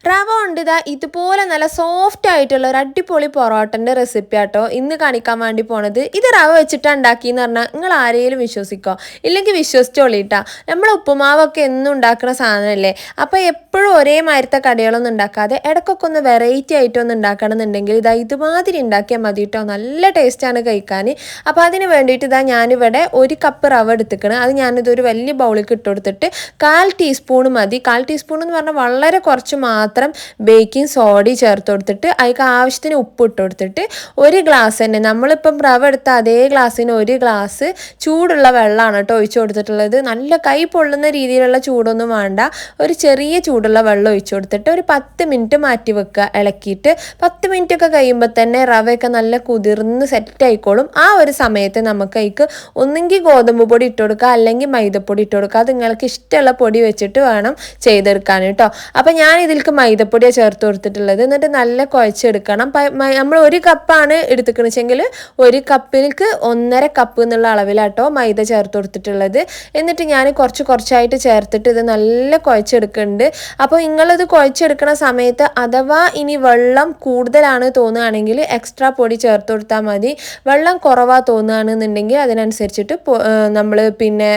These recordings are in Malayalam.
റവ കൊണ്ട് ഇതാ ഇതുപോലെ നല്ല സോഫ്റ്റ് ആയിട്ടുള്ള ഒരു അടിപൊളി പൊറോട്ടൻ്റെ റെസിപ്പി ആട്ടോ ഇന്ന് കാണിക്കാൻ വേണ്ടി പോണത്. ഇത് റവ വെച്ചിട്ട് ഉണ്ടാക്കിയെന്ന് പറഞ്ഞാൽ നിങ്ങൾ ആരെങ്കിലും വിശ്വസിക്കോ? ഇല്ലെങ്കിൽ വിശ്വസിച്ചോളിട്ടാ. നമ്മൾ ഉപ്പുമാവൊക്കെ എന്നും ഉണ്ടാക്കുന്ന സാധനമല്ലേ. അപ്പോൾ എപ്പോഴും ഒരേ മാതിരത്തെ കടികളൊന്നും ഉണ്ടാക്കാതെ ഇടയ്ക്കൊക്കെ ഒന്ന് വെറൈറ്റി ആയിട്ടൊന്ന് ഉണ്ടാക്കണമെന്നുണ്ടെങ്കിൽ ഇതാ ഇതുമാതിരി ഉണ്ടാക്കിയാൽ മതി കേട്ടോ. നല്ല ടേസ്റ്റാണ് കഴിക്കാൻ. അപ്പോൾ അതിന് വേണ്ടിയിട്ട് ഇതാ ഞാനിവിടെ 1 കപ്പ് റവ എടുത്തിക്കണം. അത് ഞാനിതൊരു വലിയ ബൗളിലേക്ക് ഇട്ട് കൊടുത്തിട്ട് 1/4 ടീസ്പൂൺ മതി. 1/4 ടീസ്പൂൺ എന്ന് പറഞ്ഞാൽ വളരെ കുറച്ച് മാത്രം ബേക്കിംഗ് സോഡ ചേർത്ത് കൊടുത്തിട്ട് അതിലേക്ക് ആവശ്യത്തിന് ഉപ്പ് ഇട്ട് കൊടുത്തിട്ട് 1 ഗ്ലാസ് തന്നെ നമ്മളിപ്പം റവ എടുത്ത അതേ ഗ്ലാസ്സിന് 1 ഗ്ലാസ് ചൂടുള്ള വെള്ളമാണ് കേട്ടോ ഒഴിച്ചു കൊടുത്തിട്ടുള്ളത്. നല്ല കൈ പൊള്ളുന്ന രീതിയിലുള്ള ചൂടൊന്നും വേണ്ട. ഒരു ചെറിയ ചൂടുള്ള വെള്ളം ഒഴിച്ചു കൊടുത്തിട്ട് ഒരു 10 മിനിറ്റ് മാറ്റി വെക്കുക. ഇളക്കിയിട്ട് 10 മിനിറ്റ് ഒക്കെ കഴിയുമ്പോൾ തന്നെ റവയൊക്കെ നല്ല കുതിർന്ന് സെറ്റ് ആയിക്കോളും. ആ ഒരു സമയത്ത് നമുക്ക് അതിക്ക് ഒന്നെങ്കിൽ ഗോതമ്പ് പൊടി ഇട്ട് കൊടുക്കുക, അല്ലെങ്കിൽ മൈദപ്പൊടി ഇട്ട് കൊടുക്കുക. അത് നിങ്ങൾക്ക് ഇഷ്ടമുള്ള പൊടി വെച്ചിട്ട് വേണം ചെയ്തെടുക്കാൻ കേട്ടോ. അപ്പം ഞാൻ ഇതിലേക്ക് മൈദപ്പൊടിയാണ് ചേർത്ത് കൊടുത്തിട്ടുള്ളത്. എന്നിട്ട് നല്ല കുഴച്ചെടുക്കണം. നമ്മൾ 1 കപ്പാണ് എടുത്തുക്കണെച്ചെങ്കിൽ 1 കപ്പിലേക്ക് 1.5 കപ്പ് എന്നുള്ള അളവിലാട്ടോ മൈദ ചേർത്ത് കൊടുത്തിട്ടുള്ളത്. എന്നിട്ട് ഞാൻ കുറച്ചായിട്ട് ചേർത്തിട്ട് ഇത് നല്ല കുഴച്ചെടുക്കുന്നുണ്ട്. അപ്പോൾ നിങ്ങളിത് കുഴച്ചെടുക്കുന്ന സമയത്ത് അഥവാ ഇനി വെള്ളം കൂടുതലാണ് തോന്നുകയാണെങ്കിൽ എക്സ്ട്രാ പൊടി ചേർത്ത് കൊടുത്താൽ മതി. വെള്ളം കുറവാണ് തോന്നുകയാണെന്നുണ്ടെങ്കിൽ അതിനനുസരിച്ചിട്ട് നമ്മൾ പിന്നെ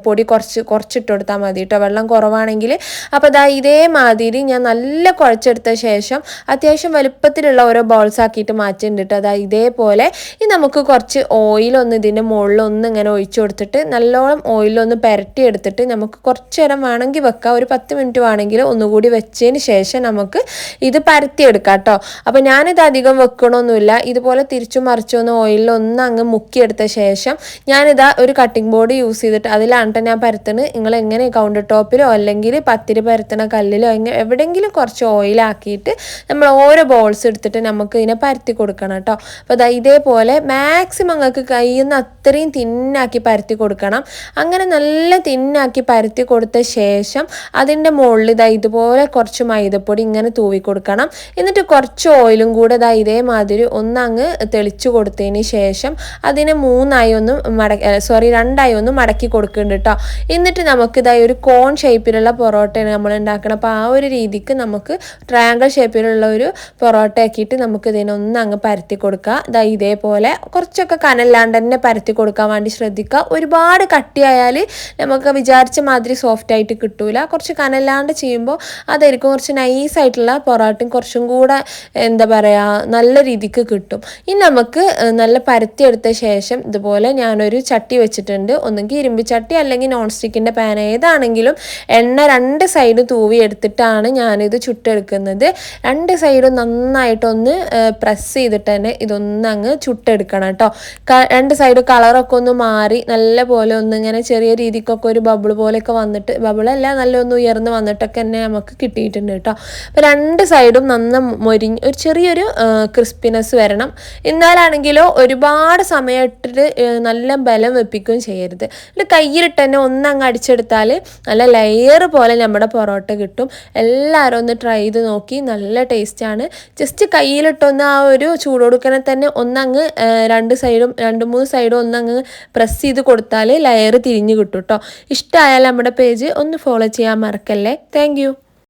പൊടി കുറച്ചിട്ട് കൊടുത്താൽ മതി കേട്ടോ, വെള്ളം കുറവാണെങ്കിൽ. അപ്പോൾ ഇതാ ഇതേമാതിരി ഞാൻ നല്ല കുഴച്ചെടുത്ത ശേഷം അത്യാവശ്യം വലുപ്പത്തിലുള്ള ഓരോ ബോൾസ് ആക്കിയിട്ട് മാറ്റിയിട്ടുണ്ട്. അതായത് ഇതേപോലെ ഇനി നമുക്ക് കുറച്ച് ഓയിലൊന്ന് ഇതിൻ്റെ മുകളിലൊന്ന് ഇങ്ങനെ ഒഴിച്ചു കൊടുത്തിട്ട് നല്ലോണം ഓയിലൊന്ന് പുരട്ടി എടുത്തിട്ട് നമുക്ക് കുറച്ച് നേരം വേണമെങ്കിൽ വെക്കാം. ഒരു 10 മിനിറ്റ് വേണമെങ്കിൽ ഒന്നുകൂടി വെച്ചതിന് ശേഷം നമുക്ക് ഇത് പരത്തിയെടുക്കാം കേട്ടോ. അപ്പോൾ ഞാനിത് അധികം വെക്കണമൊന്നുമില്ല. ഇതുപോലെ തിരിച്ചു മറിച്ചൊന്ന് ഓയിലൊന്ന് അങ്ങ് മുക്കിയെടുത്ത ശേഷം ഞാനിതാ ഒരു കട്ടിംഗ് ബോർഡ് യൂസ് ചെയ്തിട്ട് അതിലാണ് ഞാൻ പരത്തുന്നത്. നിങ്ങൾ എങ്ങനെ കൗണ്ടർ ടോപ്പിലോ അല്ലെങ്കിൽ പത്തിരി പരത്തണ കല്ലിലോ എവിടെയെങ്കിലും കുറച്ച് ഓയിലാക്കിയിട്ട് നമ്മൾ ഓരോ ബോൾസ് എടുത്തിട്ട് നമുക്ക് ഇതിനെ പരത്തി കൊടുക്കണം കേട്ടോ. അപ്പോൾ അതാ ഇതേപോലെ മാക്സിമം നിങ്ങൾക്ക് കഴിയുന്ന അത്രയും തിന്നാക്കി പരത്തി കൊടുക്കണം. അങ്ങനെ നല്ല തിന്നാക്കി പരത്തി കൊടുത്ത ശേഷം അതിൻ്റെ മുകളിൽ ഇതാ ഇതുപോലെ കുറച്ച് മൈദപ്പൊടി ഇങ്ങനെ തൂവി കൊടുക്കണം. എന്നിട്ട് കുറച്ച് ഓയിലും കൂടെ ഇതാ ഇതേമാതിരി ഒന്നങ്ങ് തെളിച്ചു കൊടുത്തതിന് ശേഷം അതിനെ 2 ആയി ഒന്ന് മടക്കി കൊടുക്കുന്നുണ്ട് കേട്ടോ. എന്നിട്ട് നമുക്ക് ഇതായി ഒരു കോൺ ഷേപ്പിലുള്ള പൊറോട്ടയാണ് നമ്മൾ ഉണ്ടാക്കണം. അപ്പോൾ ആ ഒരു രീതിക്ക് നമുക്ക് ട്രയാങ്കിൾ ഷേപ്പിലുള്ള ഒരു പൊറോട്ട ആക്കിയിട്ട് നമുക്ക് ഇതിനൊന്ന് അങ്ങ് പരത്തി കൊടുക്കുക. ഇതാ ഇതേപോലെ കുറച്ചൊക്കെ കനല്ലാണ്ട് തന്നെ പരത്തി കൊടുക്കാൻ വേണ്ടി ശ്രദ്ധിക്കുക. ഒരുപാട് കട്ടിയായാൽ നമുക്ക് വിചാരിച്ച മാതിരി സോഫ്റ്റ് ആയിട്ട് കിട്ടൂല. കുറച്ച് കനല്ലാണ്ട് ചെയ്യുമ്പോൾ അതായിരിക്കും കുറച്ച് നൈസായിട്ടുള്ള പൊറോട്ടയും കുറച്ചും കൂടെ എന്താ പറയുക നല്ല രീതിക്ക് കിട്ടും. ഇനി നമുക്ക് നല്ല പരത്തിയെടുത്ത ശേഷം ഇതുപോലെ ഞാനൊരു ചട്ടി വെച്ചിട്ടുണ്ട്. ഒന്നുകിൽ ഇരുമ്പ് ചട്ടി അല്ലെങ്കിൽ നോൺ സ്റ്റിക്കിൻ്റെ പാൻ ഏതാണെങ്കിലും എണ്ണ 2 സൈഡ് തൂവി എടുത്തിട്ടാണ് ഞാനിത് ചുട്ടെടുക്കുന്നത്. 2 സൈഡും നന്നായിട്ടൊന്ന് പ്രസ് ചെയ്തിട്ട് തന്നെ ഇതൊന്നങ്ങ് ചുട്ടെടുക്കണം കേട്ടോ. 2 സൈഡ് കളറൊക്കെ ഒന്ന് മാറി നല്ല പോലെ ഒന്നിങ്ങനെ ചെറിയ രീതിക്കൊക്കെ ഒരു ബബിൾ പോലെയൊക്കെ വന്നിട്ട്, ബബിളല്ല നല്ല ഒന്ന് ഉയർന്ന് വന്നിട്ടൊക്കെ തന്നെ നമുക്ക് കിട്ടിയിട്ടുണ്ട് കേട്ടോ. അപ്പോൾ 2 സൈഡും മൊരിഞ്ഞ് ഒരു ചെറിയൊരു ക്രിസ്പിനെസ് വരണം. എന്നാലാണെങ്കിലോ ഒരുപാട് സമയം ഇട്ടിട്ട് നല്ല ബലം വെപ്പിക്കുകയും ചെയ്യരുത്. എന്നിട്ട് കയ്യിലിട്ട് തന്നെ ഒന്നങ്ങ് അടിച്ചെടുത്താൽ നല്ല ലെയർ പോലെ നമ്മുടെ പൊറോട്ട കിട്ടും. എല്ലാവരും ഒന്ന് ട്രൈ ചെയ്ത് നോക്കി, നല്ല ടേസ്റ്റാണ്. ജസ്റ്റ് കയ്യിലിട്ടൊന്ന് ആ ഒരു ചൂടോടുക്കനെ തന്നെ ഒന്നങ്ങ് 2 സൈഡും 2-3 സൈഡും ഒന്നങ്ങ് പ്രസ് ചെയ്ത് കൊടുത്താൽ ലെയർ തിരിഞ്ഞ് കിട്ടും കേട്ടോ. ഇഷ്ടമായാൽ നമ്മുടെ പേജ് ഒന്ന് ഫോളോ ചെയ്യാൻ മറക്കല്ലേ. താങ്ക്